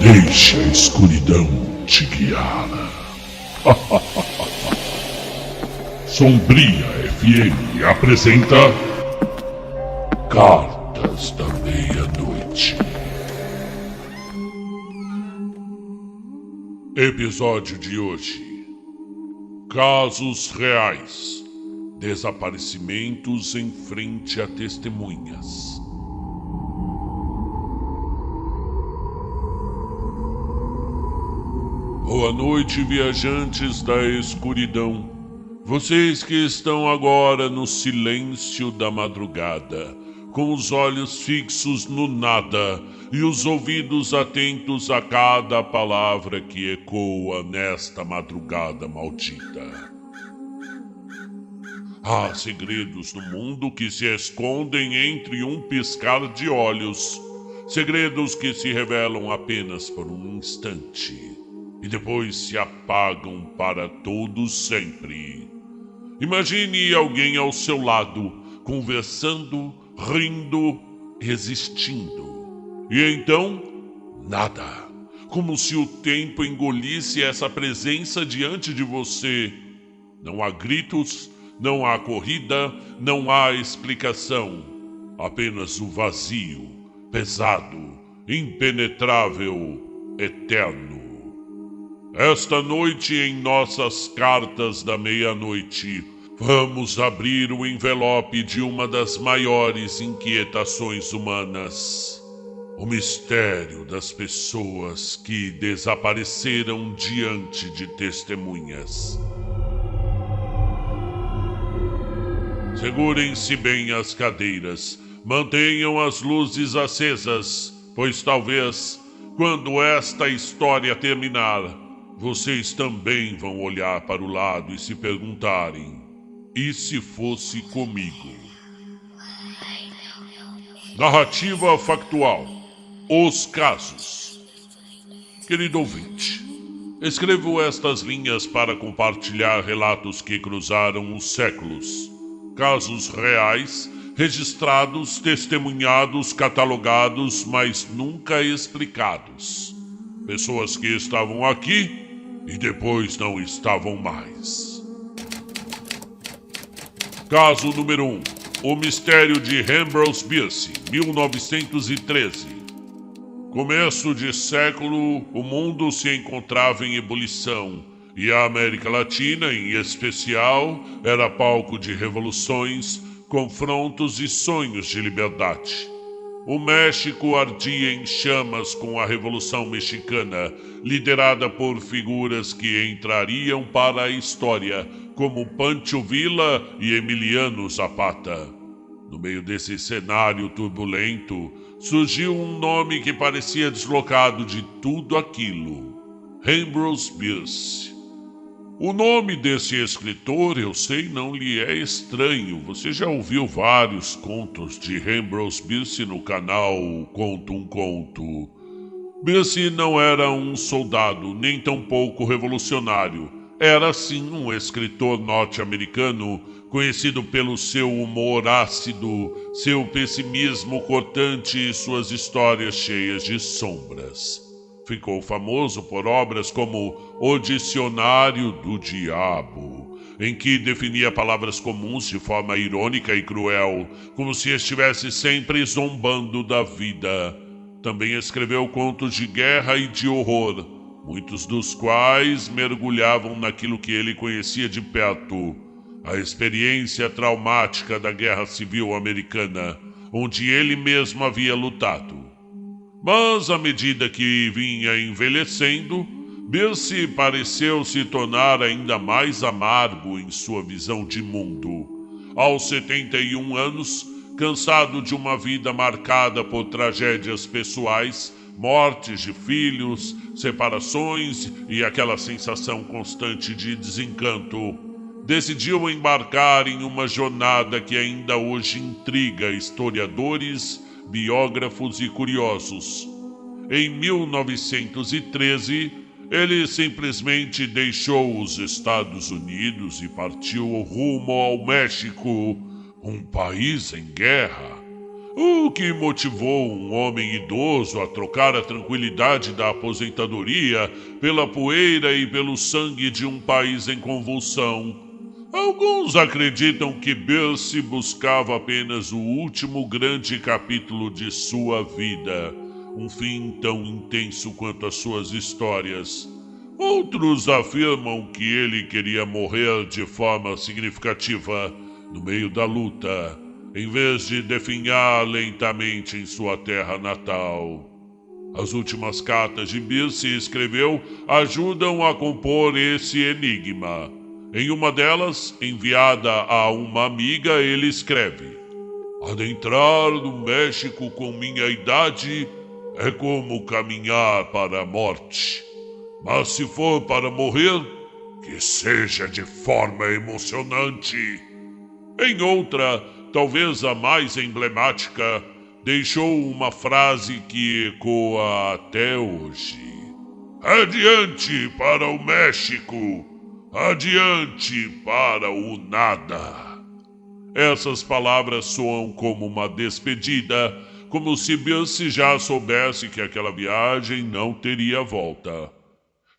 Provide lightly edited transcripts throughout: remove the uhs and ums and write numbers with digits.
Deixe a escuridão te guiar. Sombria FM apresenta Cartas da Meia-Noite. Episódio de hoje: Casos reais. Desaparecimentos em frente a testemunhas. Boa noite, viajantes da escuridão. Vocês que estão agora no silêncio da madrugada, com os olhos fixos no nada e os ouvidos atentos a cada palavra que ecoa nesta madrugada maldita. Há segredos no mundo que se escondem entre um piscar de olhos. Segredos que se revelam apenas por um instante e depois se apagam para todos sempre. Imagine alguém ao seu lado, conversando, rindo, existindo. E então, nada. Como se o tempo engolisse essa presença diante de você. Não há gritos, não há corrida, não há explicação. Apenas o vazio, pesado, impenetrável, eterno. Esta noite, em nossas Cartas da Meia-Noite, vamos abrir o envelope de uma das maiores inquietações humanas. O mistério das pessoas que desapareceram diante de testemunhas. Segurem-se bem as cadeiras, mantenham as luzes acesas, pois talvez, quando esta história terminar, vocês também vão olhar para o lado e se perguntarem: e se fosse comigo? Narrativa factual. Os casos. Querido ouvinte, escrevo estas linhas para compartilhar relatos que cruzaram os séculos. Casos reais, registrados, testemunhados, catalogados, mas nunca explicados. Pessoas que estavam aqui e depois não estavam mais. Caso número 1. O mistério de Ambrose Bierce, 1913. Começo de século, o mundo se encontrava em ebulição e a América Latina, em especial, era palco de revoluções, confrontos e sonhos de liberdade. O México ardia em chamas com a Revolução Mexicana, liderada por figuras que entrariam para a história, como Pancho Villa e Emiliano Zapata. No meio desse cenário turbulento, surgiu um nome que parecia deslocado de tudo aquilo: Ambrose Bierce. O nome desse escritor, eu sei, não lhe é estranho. Você já ouviu vários contos de Ambrose Bierce no canal Conto um Conto. Bierce não era um soldado, nem tampouco revolucionário. Era, sim, um escritor norte-americano, conhecido pelo seu humor ácido, seu pessimismo cortante e suas histórias cheias de sombras. Ficou famoso por obras como O Dicionário do Diabo, em que definia palavras comuns de forma irônica e cruel, como se estivesse sempre zombando da vida. Também escreveu contos de guerra e de horror, muitos dos quais mergulhavam naquilo que ele conhecia de perto, a experiência traumática da Guerra Civil Americana, onde ele mesmo havia lutado. Mas, à medida que vinha envelhecendo, Bierce pareceu se tornar ainda mais amargo em sua visão de mundo. Aos 71 anos, cansado de uma vida marcada por tragédias pessoais, mortes de filhos, separações e aquela sensação constante de desencanto, decidiu embarcar em uma jornada que ainda hoje intriga historiadores, biógrafos e curiosos. Em 1913, ele simplesmente deixou os Estados Unidos e partiu rumo ao México, um país em guerra. O que motivou um homem idoso a trocar a tranquilidade da aposentadoria pela poeira e pelo sangue de um país em convulsão? Alguns acreditam que Percy buscava apenas o último grande capítulo de sua vida, um fim tão intenso quanto as suas histórias. Outros afirmam que ele queria morrer de forma significativa no meio da luta, em vez de definhar lentamente em sua terra natal. As últimas cartas de Percy escreveu ajudam a compor esse enigma. Em uma delas, enviada a uma amiga, ele escreve: adentrar no México com minha idade é como caminhar para a morte. Mas se for para morrer, que seja de forma emocionante. Em outra, talvez a mais emblemática, deixou uma frase que ecoa até hoje: adiante para o México, adiante para o nada. Essas palavras soam como uma despedida, como se Percy já soubesse que aquela viagem não teria volta.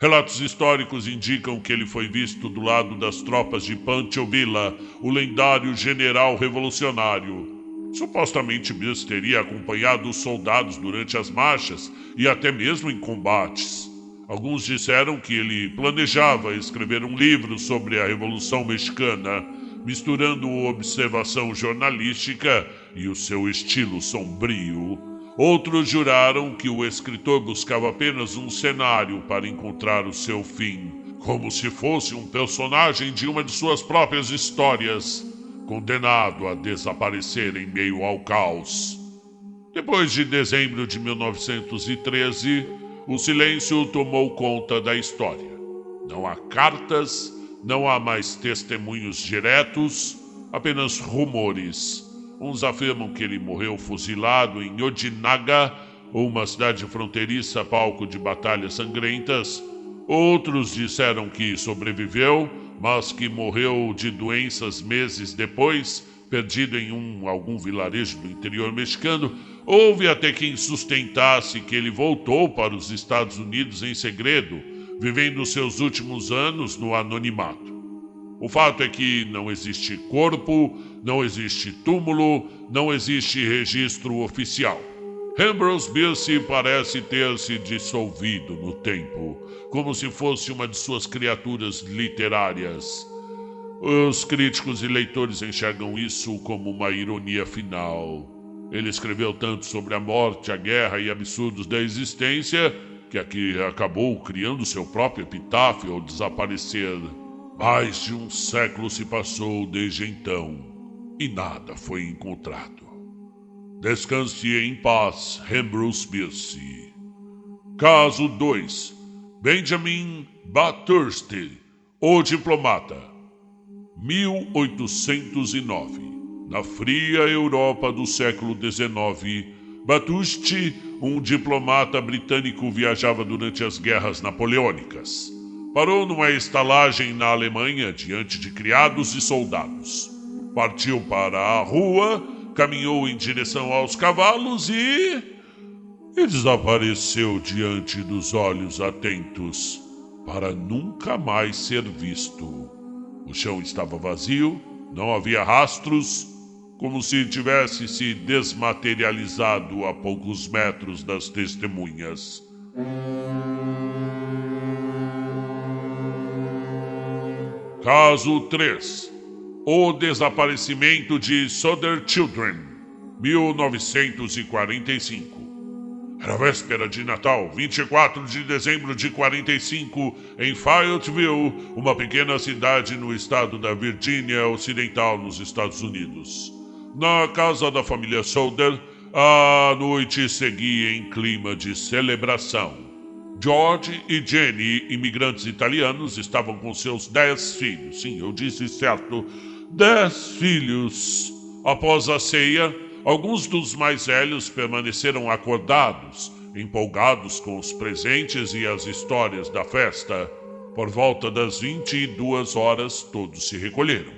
Relatos históricos indicam que ele foi visto do lado das tropas de Pancho Villa, o lendário general revolucionário. Supostamente Percy teria acompanhado os soldados durante as marchas e até mesmo em combates. Alguns disseram que ele planejava escrever um livro sobre a Revolução Mexicana, misturando observação jornalística e o seu estilo sombrio. Outros juraram que o escritor buscava apenas um cenário para encontrar o seu fim, como se fosse um personagem de uma de suas próprias histórias, condenado a desaparecer em meio ao caos. Depois de dezembro de 1913, o silêncio tomou conta da história. Não há cartas, não há mais testemunhos diretos, apenas rumores. Uns afirmam que ele morreu fuzilado em Ojinaga, uma cidade fronteiriça palco de batalhas sangrentas. Outros disseram que sobreviveu, mas que morreu de doenças meses depois, perdido em algum vilarejo do interior mexicano. Houve até quem sustentasse que ele voltou para os Estados Unidos em segredo, vivendo seus últimos anos no anonimato. O fato é que não existe corpo, não existe túmulo, não existe registro oficial. Ambrose Bierce parece ter se dissolvido no tempo, como se fosse uma de suas criaturas literárias. Os críticos e leitores enxergam isso como uma ironia final. Ele escreveu tanto sobre a morte, a guerra e absurdos da existência que aqui acabou criando seu próprio epitáfio ao desaparecer. Mais de um século se passou desde então e nada foi encontrado. Descanse em paz, Ambrose Bierce. Caso 2. Benjamin Bathurst, o diplomata. 1809. Na fria Europa do século XIX, Bathurst, um diplomata britânico, viajava durante as guerras napoleônicas. Parou numa estalagem na Alemanha diante de criados e soldados. Partiu para a rua, caminhou em direção aos cavalos e desapareceu diante dos olhos atentos, para nunca mais ser visto. O chão estava vazio, não havia rastros, como se tivesse se desmaterializado a poucos metros das testemunhas. Caso 3. O desaparecimento de Soder Children, 1945. Era véspera de Natal, 24 de dezembro de 45, em Fayetteville, uma pequena cidade no estado da Virgínia Ocidental, nos Estados Unidos. Na casa da família Soder, a noite seguia em clima de celebração. George e Jenny, imigrantes italianos, estavam com seus 10 filhos. Sim, eu disse certo, 10 filhos. Após a ceia, alguns dos mais velhos permaneceram acordados, empolgados com os presentes e as histórias da festa. Por volta das 22 horas, todos se recolheram.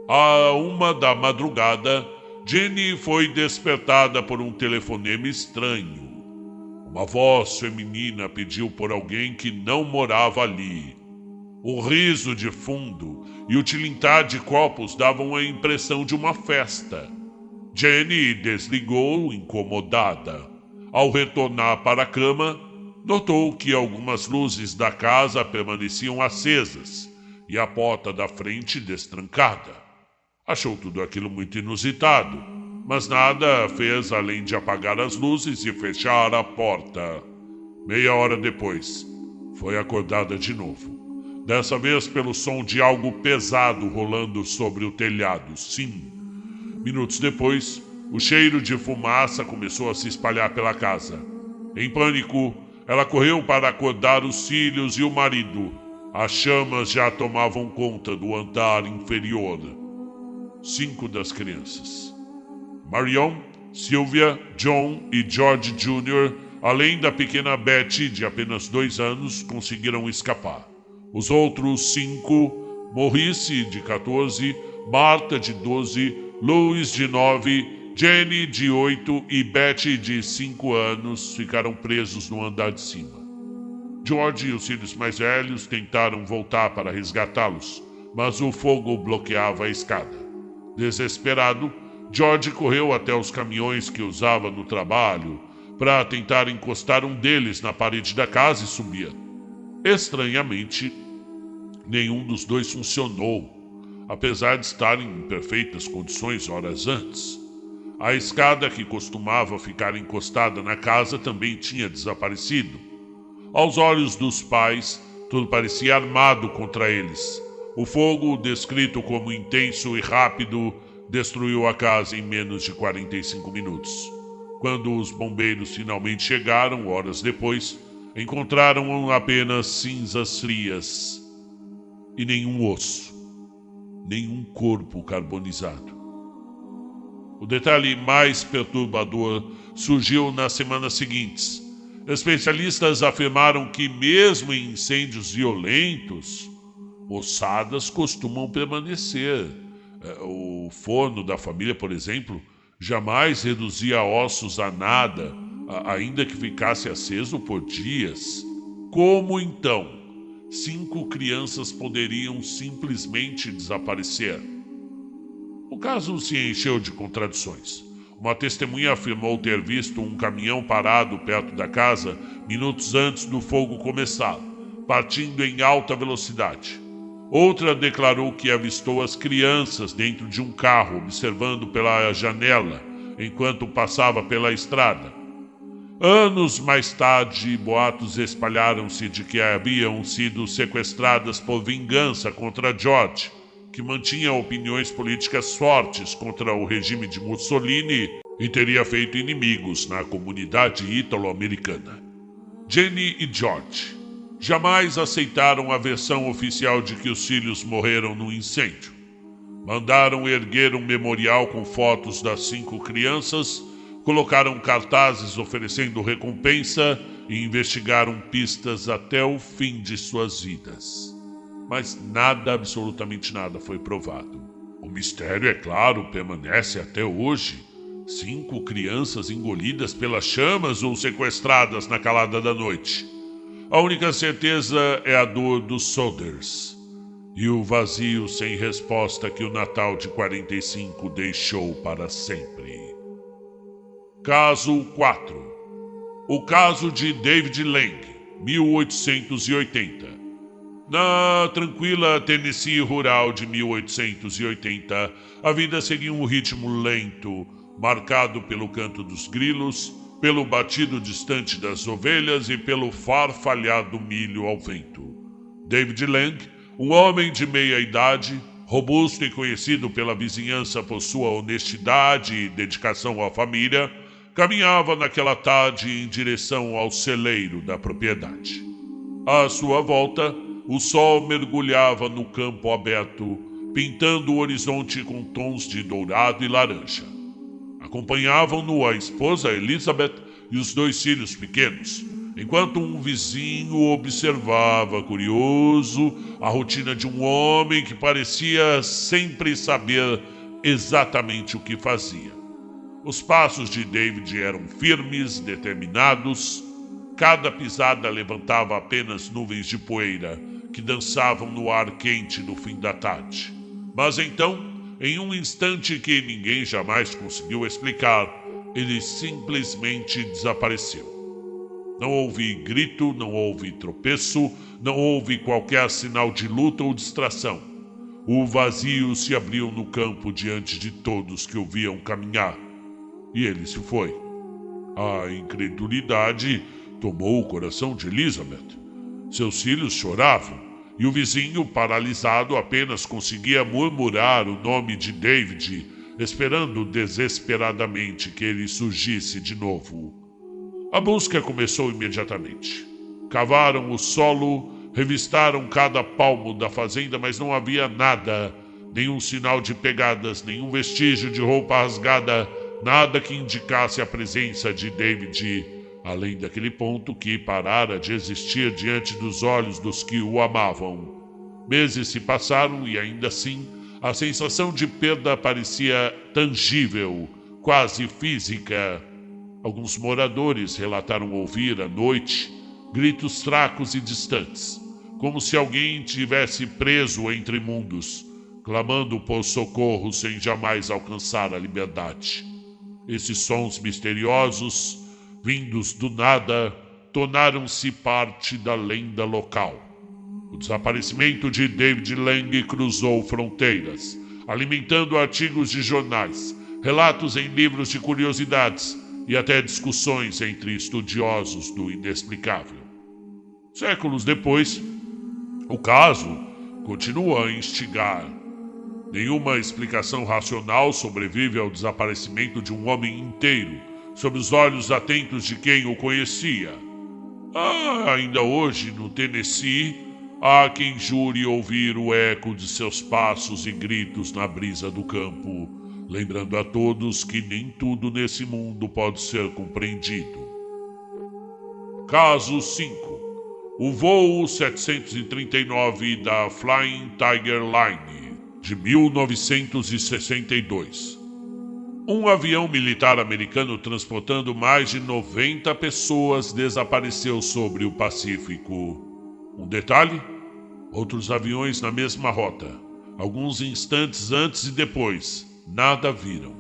À 1 da madrugada, Jenny foi despertada por um telefonema estranho. Uma voz feminina pediu por alguém que não morava ali. O riso de fundo e o tilintar de copos davam a impressão de uma festa. Jenny desligou, incomodada. Ao retornar para a cama, notou que algumas luzes da casa permaneciam acesas e a porta da frente destrancada. Achou tudo aquilo muito inusitado, mas nada fez além de apagar as luzes e fechar a porta. Meia hora depois, foi acordada de novo. Dessa vez pelo som de algo pesado rolando sobre o telhado. Sim. Minutos depois, o cheiro de fumaça começou a se espalhar pela casa. Em pânico, ela correu para acordar os filhos e o marido. As chamas já tomavam conta do andar inferior. 5 das crianças, Marion, Sylvia, John e George Jr., além da pequena Betty, de apenas 2 anos, conseguiram escapar. Os outros 5, Maurice, de 14, Martha, de 12, Louis, de 9, Jenny, de 8 e Betty, de 5 anos, ficaram presos no andar de cima. George e os filhos mais velhos tentaram voltar para resgatá-los, mas o fogo bloqueava a escada. Desesperado, George correu até os caminhões que usava no trabalho para tentar encostar um deles na parede da casa e subir. Estranhamente, nenhum dos dois funcionou, apesar de estarem em perfeitas condições horas antes. A escada que costumava ficar encostada na casa também tinha desaparecido. Aos olhos dos pais, tudo parecia armado contra eles. O fogo, descrito como intenso e rápido, destruiu a casa em menos de 45 minutos. Quando os bombeiros finalmente chegaram, horas depois, encontraram apenas cinzas frias e nenhum osso, nenhum corpo carbonizado. O detalhe mais perturbador surgiu nas semanas seguintes. Especialistas afirmaram que, mesmo em incêndios violentos, ossadas costumam permanecer. O forno da família, por exemplo, jamais reduzia ossos a nada, ainda que ficasse aceso por dias. Como então 5 crianças poderiam simplesmente desaparecer? O caso se encheu de contradições. Uma testemunha afirmou ter visto um caminhão parado perto da casa minutos antes do fogo começar, partindo em alta velocidade. Outra declarou que avistou as crianças dentro de um carro, observando pela janela, enquanto passava pela estrada. Anos mais tarde, boatos espalharam-se de que haviam sido sequestradas por vingança contra George, que mantinha opiniões políticas fortes contra o regime de Mussolini e teria feito inimigos na comunidade ítalo-americana. Jenny e George jamais aceitaram a versão oficial de que os filhos morreram no incêndio. Mandaram erguer um memorial com fotos das 5 crianças, colocaram cartazes oferecendo recompensa e investigaram pistas até o fim de suas vidas. Mas nada, absolutamente nada, foi provado. O mistério, é claro, permanece até hoje. 5 crianças engolidas pelas chamas ou sequestradas na calada da noite. A única certeza é a dor dos Solders e o vazio sem resposta que o Natal de 45 deixou para sempre. Caso 4. O caso de David Lang, 1880. Na tranquila Tennessee rural de 1880, a vida seguia um ritmo lento, marcado pelo canto dos grilos, pelo batido distante das ovelhas e pelo farfalhar do milho ao vento. David Lang, um homem de meia idade, robusto e conhecido pela vizinhança por sua honestidade e dedicação à família, caminhava naquela tarde em direção ao celeiro da propriedade. À sua volta, o sol mergulhava no campo aberto, pintando o horizonte com tons de dourado e laranja. Acompanhavam-no a esposa Elizabeth e os 2 filhos pequenos, enquanto um vizinho observava, curioso, a rotina de um homem que parecia sempre saber exatamente o que fazia. Os passos de David eram firmes, determinados. Cada pisada levantava apenas nuvens de poeira que dançavam no ar quente no fim da tarde. Mas então, em um instante que ninguém jamais conseguiu explicar, ele simplesmente desapareceu. Não houve grito, não houve tropeço, não houve qualquer sinal de luta ou distração. O vazio se abriu no campo diante de todos que o viam caminhar. E ele se foi. A incredulidade tomou o coração de Elizabeth. Seus filhos choravam, e o vizinho, paralisado, apenas conseguia murmurar o nome de David, esperando desesperadamente que ele surgisse de novo. A busca começou imediatamente. Cavaram o solo, revistaram cada palmo da fazenda, mas não havia nada, nenhum sinal de pegadas, nenhum vestígio de roupa rasgada, nada que indicasse a presença de David, além daquele ponto que parara de existir diante dos olhos dos que o amavam. Meses se passaram e ainda assim a sensação de perda parecia tangível, quase física. Alguns moradores relataram ouvir à noite gritos fracos e distantes, como se alguém tivesse preso entre mundos, clamando por socorro sem jamais alcançar a liberdade. Esses sons misteriosos, vindos do nada, tornaram-se parte da lenda local. O desaparecimento de David Lang cruzou fronteiras, alimentando artigos de jornais, relatos em livros de curiosidades e até discussões entre estudiosos do inexplicável. Séculos depois, o caso continua a instigar. Nenhuma explicação racional sobrevive ao desaparecimento de um homem inteiro, sob os olhos atentos de quem o conhecia. Ainda hoje, no Tennessee, há quem jure ouvir o eco de seus passos e gritos na brisa do campo, lembrando a todos que nem tudo nesse mundo pode ser compreendido. Caso 5. O voo 739 da Flying Tiger Line, de 1962. Um avião militar americano transportando mais de 90 pessoas desapareceu sobre o Pacífico. Um detalhe? Outros aviões na mesma rota, alguns instantes antes e depois, nada viram.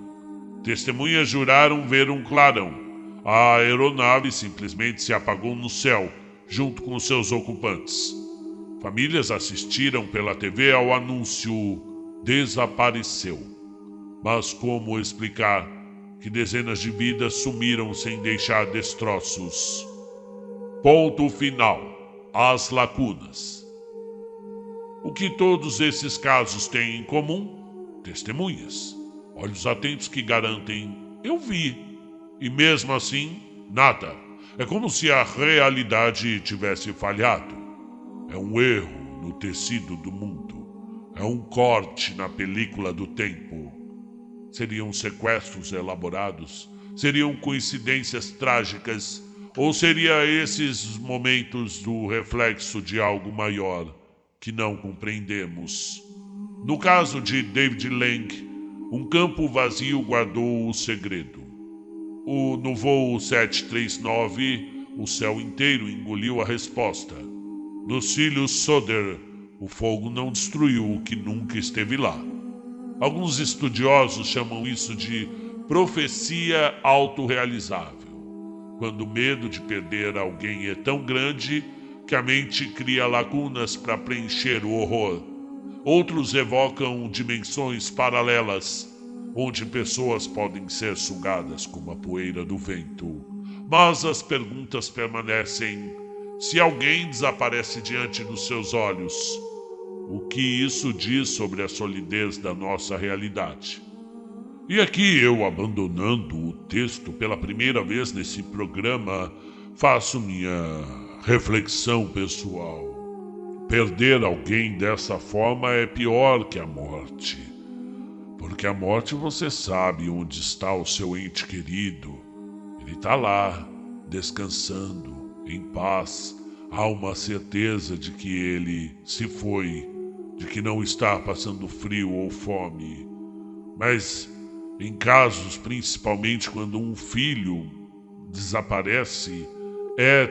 Testemunhas juraram ver um clarão. A aeronave simplesmente se apagou no céu, junto com seus ocupantes. Famílias assistiram pela TV ao anúncio "desapareceu". Mas como explicar que dezenas de vidas sumiram sem deixar destroços? Ponto final. As lacunas. O que todos esses casos têm em comum? Testemunhas. Olhos atentos que garantem: eu vi. E mesmo assim, nada. É como se a realidade tivesse falhado. É um erro no tecido do mundo. É um corte na película do tempo. Seriam sequestros elaborados? Seriam coincidências trágicas? Ou seria esses momentos do reflexo de algo maior que não compreendemos? No caso de David Lang, um campo vazio guardou o segredo. No voo 739, o céu inteiro engoliu a resposta. Nos filhos Soder, o fogo não destruiu o que nunca esteve lá. Alguns estudiosos chamam isso de profecia autorrealizável, quando o medo de perder alguém é tão grande que a mente cria lacunas para preencher o horror. Outros evocam dimensões paralelas, onde pessoas podem ser sugadas como a poeira do vento. Mas as perguntas permanecem. Se alguém desaparece diante dos seus olhos, o que isso diz sobre a solidez da nossa realidade? E aqui eu, abandonando o texto pela primeira vez nesse programa, faço minha reflexão pessoal. Perder alguém dessa forma é pior que a morte. Porque a morte você sabe onde está o seu ente querido. Ele está lá, descansando, em paz. Há uma certeza de que ele se foi, de que não está passando frio ou fome. Mas em casos, principalmente quando um filho desaparece,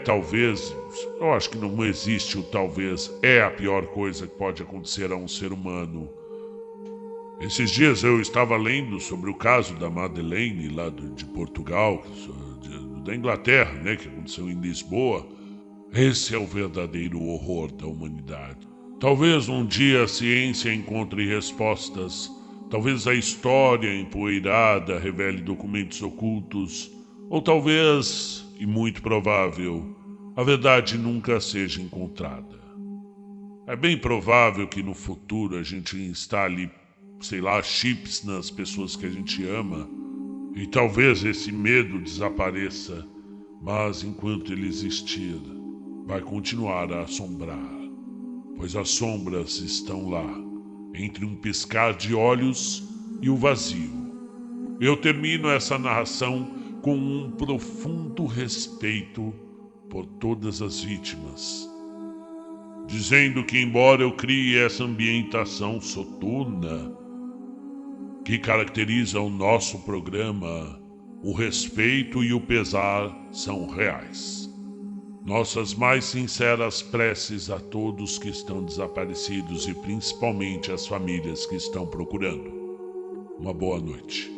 talvez, eu acho que não existe o talvez, é a pior coisa que pode acontecer a um ser humano. Esses dias eu estava lendo sobre o caso da Madeleine, lá de Portugal, da Inglaterra, né, que aconteceu em Lisboa. Esse é o verdadeiro horror da humanidade. Talvez um dia a ciência encontre respostas. Talvez a história empoeirada revele documentos ocultos. Ou talvez, e muito provável, a verdade nunca seja encontrada. É bem provável que no futuro a gente instale, sei lá, chips nas pessoas que a gente ama. E talvez esse medo desapareça. Mas enquanto ele existir, vai continuar a assombrar. Pois as sombras estão lá, entre um piscar de olhos e o vazio. Eu termino essa narração com um profundo respeito por todas as vítimas, dizendo que embora eu crie essa ambientação soturna que caracteriza o nosso programa, o respeito e o pesar são reais. Nossas mais sinceras preces a todos que estão desaparecidos e principalmente às famílias que estão procurando. Uma boa noite.